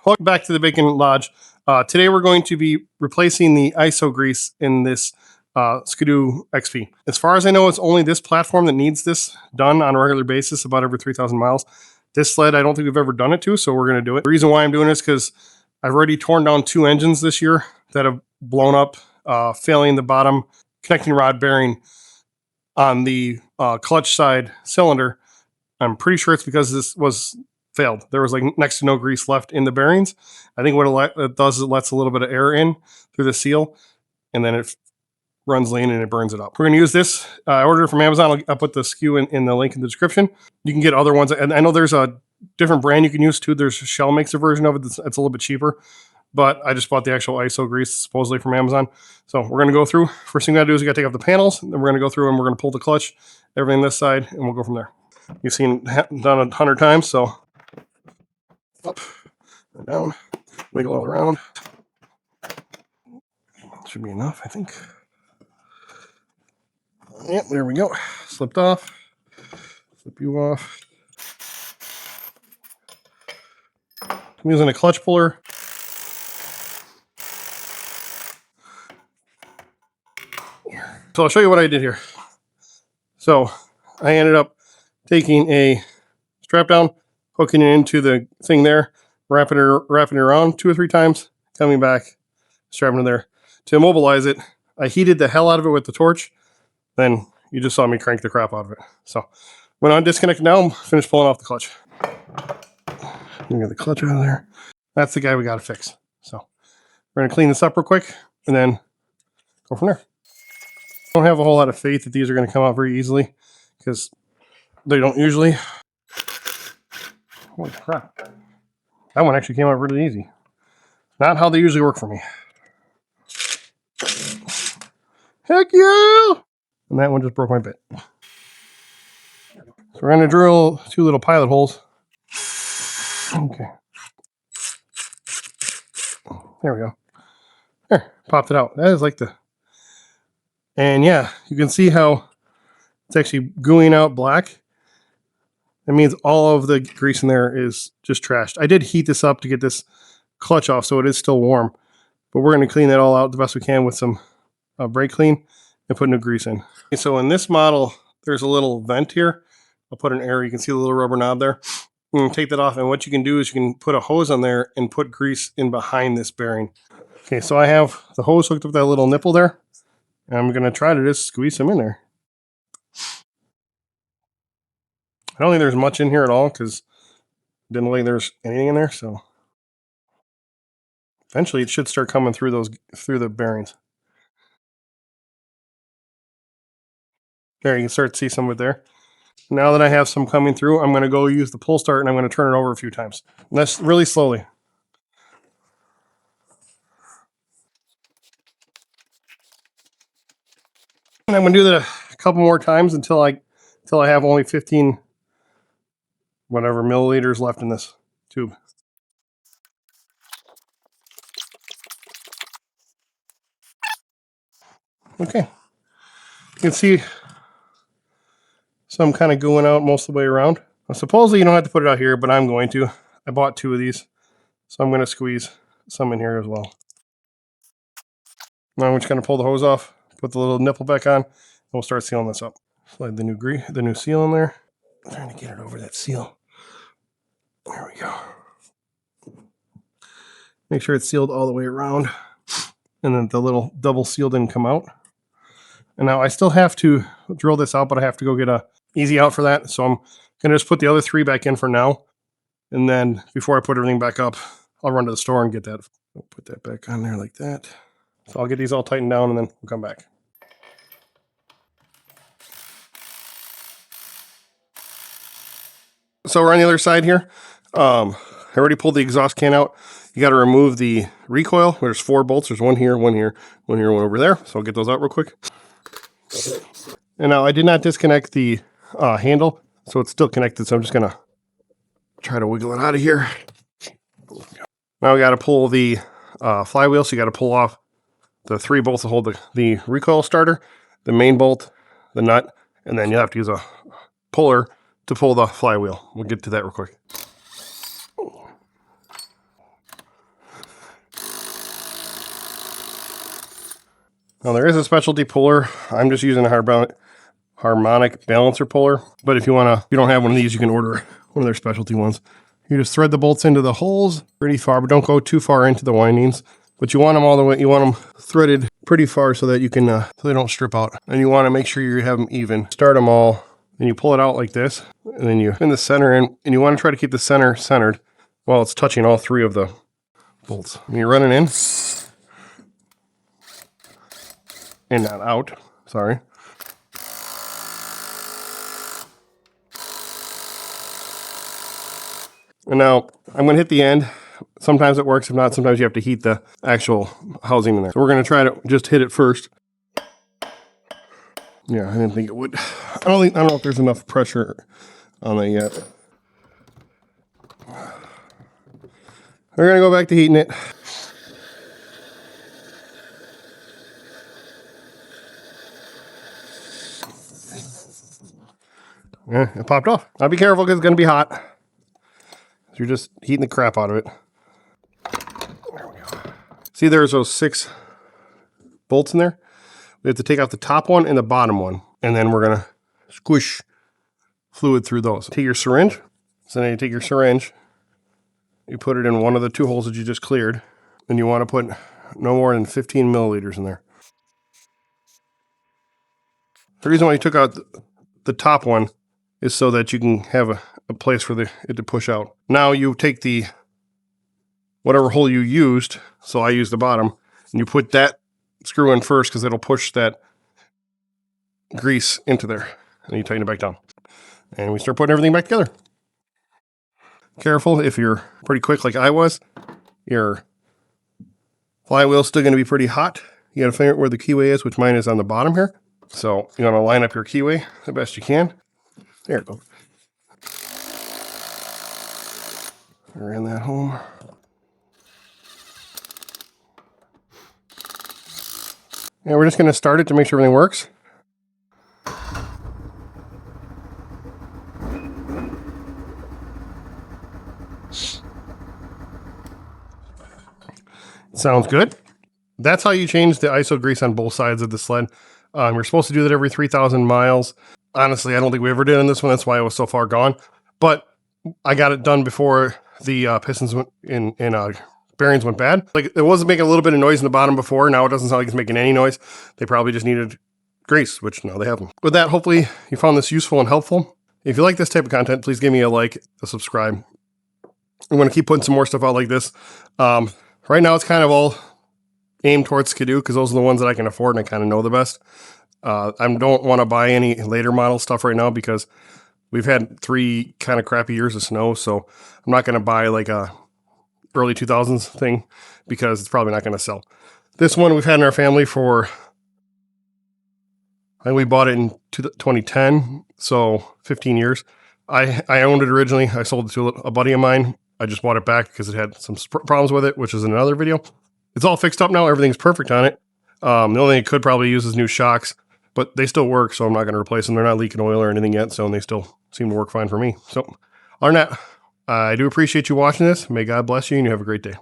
Welcome back to the Bacon Lodge. Today we're going to be replacing the ISO grease in this Skidoo XP. As far as I know, it's only this platform that needs this done on a regular basis, about every 3,000 miles. This sled, I don't think we've ever done it to, so we're going to do it. The reason why I'm doing this is because I've already torn down 2 engines this year that have blown up, failing the bottom connecting rod bearing on the clutch side cylinder. I'm pretty sure it's because this was failed. There was like next to no grease left in the bearings. I think what it does is it lets a little bit of air in through the seal, and then it runs lean and it burns it up. We're going to use this. I ordered it from Amazon. I'll put the SKU in the link in the description. You can get other ones, and I know there's a different brand you can use too. There's Shell makes a version of it that's a little bit cheaper, but I just bought the actual ISO grease supposedly from Amazon. So we're going to go through. First thing we got to do is we got to take off the panels, and then we're going to go through and we're going to pull the clutch, everything this side, and we'll go from there. You've seen it done 100 times, so up and down, wiggle all around. Should be enough, I think. Yep, there we go. Slipped off. Slip you off. I'm using a clutch puller. So I'll show you what I did here. So I ended up taking a strap down, hooking it into the thing there, wrapping it around 2 or 3 times, coming back, strapping it there. To immobilize it, I heated the hell out of it with the torch. Then you just saw me crank the crap out of it. So when I disconnect it now, finished pulling off the clutch. Get the clutch out of there. That's the guy we got to fix. So we're going to clean this up real quick and then go from there. I don't have a whole lot of faith that these are going to come out very easily because they don't usually. Holy crap. That one actually came out really easy. Not how they usually work for me. Heck yeah! And that one just broke my bit. So we're going to drill 2 little pilot holes. Okay. There we go. There, popped it out. That is like the... And yeah, you can see how it's actually gooing out black. That means all of the grease in there is just trashed. I did heat this up to get this clutch off, so it is still warm. But we're going to clean that all out the best we can with some brake clean and put new grease in. Okay, so in this model, there's a little vent here. I'll put an arrow. You can see the little rubber knob there. Take that off, and what you can do is you can put a hose on there and put grease in behind this bearing. Okay, so I have the hose hooked up with that little nipple there. And I'm going to try to just squeeze some in there. I don't think there's much in here at all because it didn't look like there's anything in there. So eventually it should start coming through the bearings. There, you can start to see some of it there. Now that I have some coming through, I'm going to go use the pull start and I'm going to turn it over a few times. And that's really slowly. And I'm going to do that a couple more times until I have only 15 whatever milliliters left in this tube. Okay. You can see some kind of going out most of the way around. Now, supposedly you don't have to put it out here, but I'm going to. I bought 2 of these, so I'm going to squeeze some in here as well. Now I'm just going to pull the hose off, put the little nipple back on, and we'll start sealing this up. Slide the new seal in there. I'm trying to get it over that seal. There we go. Make sure it's sealed all the way around, and then the little double seal didn't come out. And now I still have to drill this out, but I have to go get a easy out for that. So I'm going to just put the other 3 back in for now. And then before I put everything back up, I'll run to the store and get that. I'll put that back on there like that. So I'll get these all tightened down and then we'll come back. So we're on the other side here. I already pulled the exhaust can out. You got to remove the recoil. There's 4 bolts. There's one here, one here, one here, one over there. So I'll get those out real quick. And now I did not disconnect the handle, so it's still connected. So I'm just going to try to wiggle it out of here. Now we got to pull the flywheel. So you got to pull off the 3 bolts to hold the recoil starter, the main bolt, the nut, and then you have to use a puller to pull the flywheel. We'll get to that real quick. Now there is a specialty puller. I'm just using a harmonic balancer puller. But if you don't have one of these, you can order one of their specialty ones. You just thread the bolts into the holes pretty far, but don't go too far into the windings. But you want them all the way, you want them threaded pretty far so that you can, so they don't strip out. And you want to make sure you have them even. Start them all, and you pull it out like this, and then you in the center, and you want to try to keep the center centered while it's touching all three of the bolts. And you're running in, and not out, sorry. And now I'm going to hit the end. Sometimes it works. If not, sometimes you have to heat the actual housing in there. So we're going to try to just hit it first. Yeah, I didn't think it would. I don't know if there's enough pressure on that yet. We're going to go back to heating it. Yeah, it popped off. Now be careful because it's going to be hot. You're just heating the crap out of it. There we go. See, there's those 6 bolts in there. We have to take out the top one and the bottom one, and then we're gonna squish fluid through those. Take your syringe. So then you take your syringe, you put it in one of the 2 holes that you just cleared, and you want to put no more than 15 milliliters in there. The reason why you took out the top one is so that you can have a place for it to push out. Now you take whatever hole you used, so I used the bottom, and you put that screw in first because it'll push that grease into there. And you tighten it back down. And we start putting everything back together. Careful, if you're pretty quick like I was, your flywheel's still going to be pretty hot. You got to figure out where the keyway is, which mine is on the bottom here. So you want to line up your keyway the best you can. There it goes. Ran that home. And we're just going to start it to make sure everything works. Sounds good. That's how you change the iso grease on both sides of the sled. You're supposed to do that every 3,000 miles. Honestly, I don't think we ever did on this one. That's why it was so far gone. But I got it done before the pistons bearings went bad. Like, it wasn't making a little bit of noise in the bottom before. Now it doesn't sound like it's making any noise. They probably just needed grease, which now they have them. With that, hopefully you found this useful and helpful. If you like this type of content, please give me a like, a subscribe. I'm going to keep putting some more stuff out like this. Right now it's kind of all aimed towards Skidoo because those are the ones that I can afford and I kind of know the best. I don't want to buy any later model stuff right now because we've had 3 kind of crappy years of snow, so I'm not going to buy like a early 2000s thing because it's probably not going to sell. This one we've had in our family for, I think we bought it in 2010, so 15 years. I owned it originally. I sold it to a buddy of mine. I just bought it back because it had some problems with it, which is in another video. It's all fixed up now. Everything's perfect on it. The only thing it could probably use is new shocks, but they still work, so I'm not going to replace them. They're not leaking oil or anything yet, so they still seem to work fine for me. So, other than that, I do appreciate you watching this. May God bless you, and you have a great day.